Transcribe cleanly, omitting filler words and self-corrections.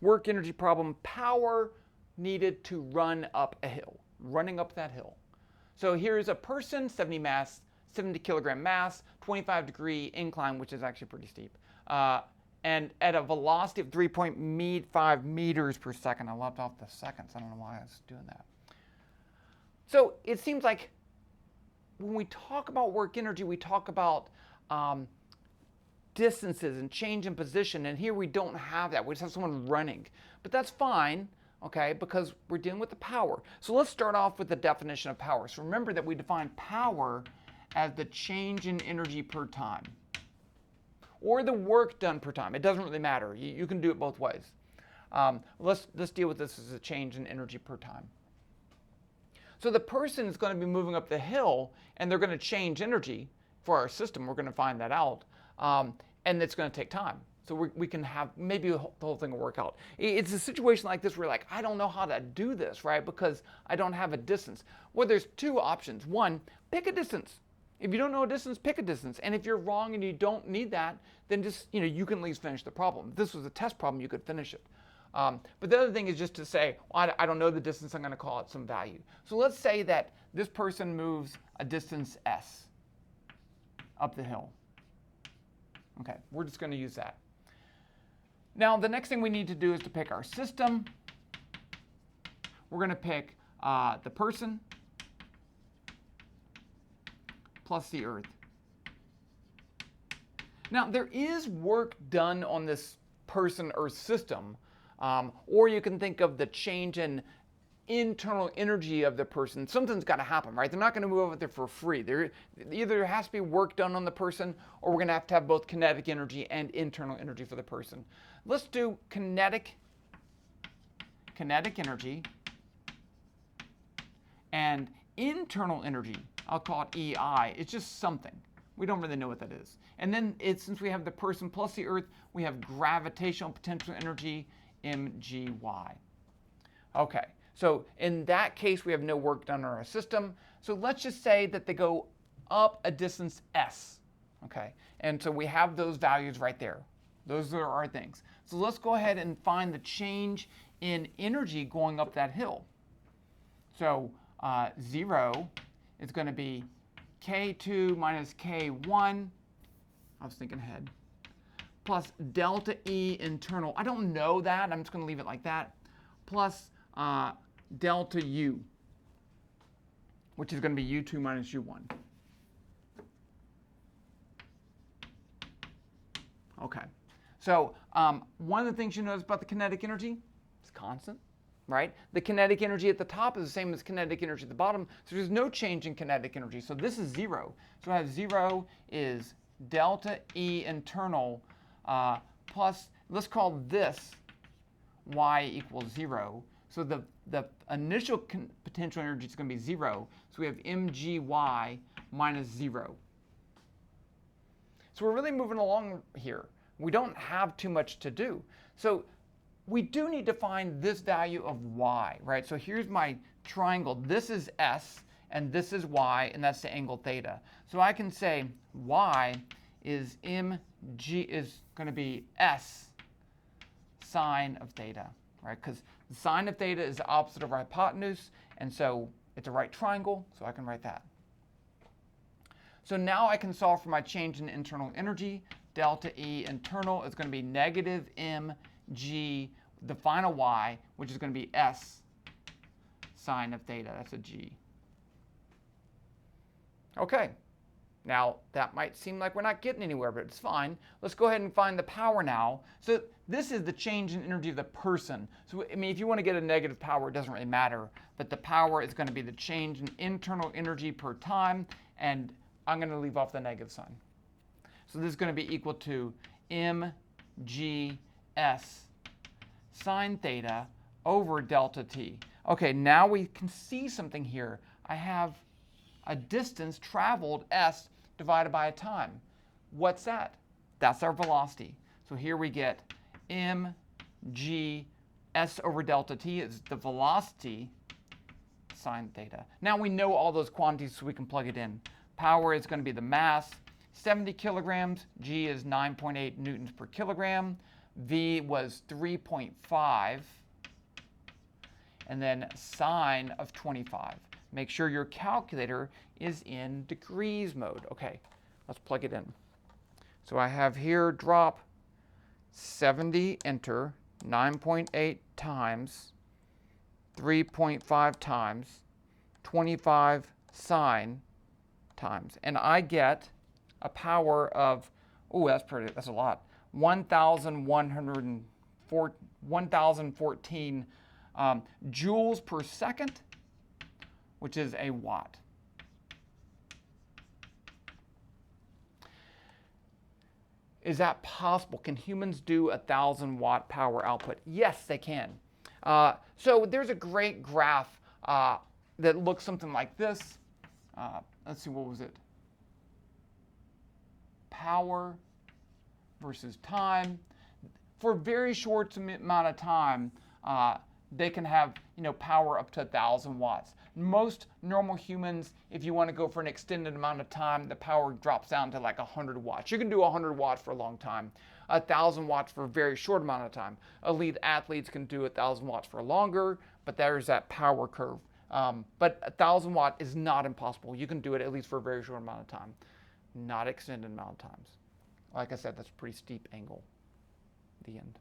work energy problem, power needed to run up a hill, running up that hill. So here's a person, 70 kilogram mass, 25-degree incline, which is actually pretty steep, and at a velocity of 3.5 meters per second. I left off the seconds. I don't know why I was doing that. So it seems like when we talk about work energy, we talk about distances and change in position, and here we don't have that. We just have someone running. But that's fine, okay, because we're dealing with the power. So let's start off with the definition of power. So remember that we define power as the change in energy per time, or the work done per time. It doesn't really matter. You can do it both ways. Let's deal with this as a change in energy per time. So the person is going to be moving up the hill, and they're going to change energy for our system. We're going to find that out, and it's going to take time. So we can have maybe the whole thing will work out. It's a situation like this where you're like, I don't know how to do this, right? Because I don't have a distance. Well, there's two options. One, pick a distance. If you don't know a distance, pick a distance. And if you're wrong and you don't need that, then just, you can at least finish the problem. If this was a test problem, you could finish it. But the other thing is just to say, well, I don't know the distance, I'm going to call it some value. So let's say that this person moves a distance s up the hill. Okay, we're just going to use that. Now, the next thing we need to do is to pick our system. We're going to pick the person plus the Earth. Now, there is work done on this person-Earth system, or you can think of the change in internal energy of the person. Something's got to happen, right? They're not going to move over there for free. Either there has to be work done on the person, or we're going to have both kinetic energy and internal energy for the person. Let's do kinetic energy and internal energy. I'll call it EI. It's just something. We don't really know what that is. And then since we have the person plus the Earth, we have gravitational potential energy, mgy. Okay, so in that case, we have no work done on our system. So let's just say that they go up a distance s. Okay, and so we have those values right there. Those are our things. So let's go ahead and find the change in energy going up that hill. So 0 is going to be K2 minus K1, I was thinking ahead, plus delta E internal. I don't know that. I'm just going to leave it like that, plus delta U, which is going to be U2 minus U1. Okay. So one of the things you notice about the kinetic energy is constant, right? The kinetic energy at the top is the same as kinetic energy at the bottom, so there's no change in kinetic energy. So this is 0. So I have 0 is delta E internal plus, let's call this y equals 0. So the initial potential energy is going to be 0. So we have mgy minus 0. So we're really moving along here. We don't have too much to do. So we do need to find this value of y, right? So here's my triangle. This is s, and this is y, and that's the angle theta. So I can say y is mg is going to be s sine of theta, right? Because the sine of theta is the opposite of our hypotenuse, and so it's a right triangle, so I can write that. So now I can solve for my change in internal energy. Delta E internal is going to be negative mg, the final y, which is going to be s sine of theta. That's a g. Okay. Now, that might seem like we're not getting anywhere, but it's fine. Let's go ahead and find the power now. So this is the change in energy of the person. So, I mean, if you want to get a negative power, it doesn't really matter. But the power is going to be the change in internal energy per time, and I'm going to leave off the negative sign. So this is going to be equal to mgs sine theta over delta t. Okay, now we can see something here. I have a distance traveled s divided by a time. What's that? That's our velocity. So here we get mg s over delta t is the velocity sine theta. Now we know all those quantities, so we can plug it in. Power is going to be the mass, 70 kilograms. G is 9.8 newtons per kilogram. V was 3.5, and then sine of 25. Make sure your calculator is in degrees mode. Okay, let's plug it in. So I have here drop 70, enter, 9.8 times, 3.5 times, 25 sine times. And I get a power of, oh, that's a lot, 1,014 joules per second, which is a watt. Is that possible? Can humans do 1,000-watt power output? Yes, they can. So there's a great graph that looks something like this. Let's see, what was it? Power versus time. For a very short amount of time, they can have power up to 1,000 watts. Most normal humans, if you want to go for an extended amount of time, the power drops down to like 100 watts. You can do 100 watts for a long time, 1,000 watts for a very short amount of time. Elite athletes can do 1,000 watts for longer, but there's that power curve. But 1,000 watt is not impossible. You can do it at least for a very short amount of time, not extended amount of times. Like I said, that's a pretty steep angle. The end.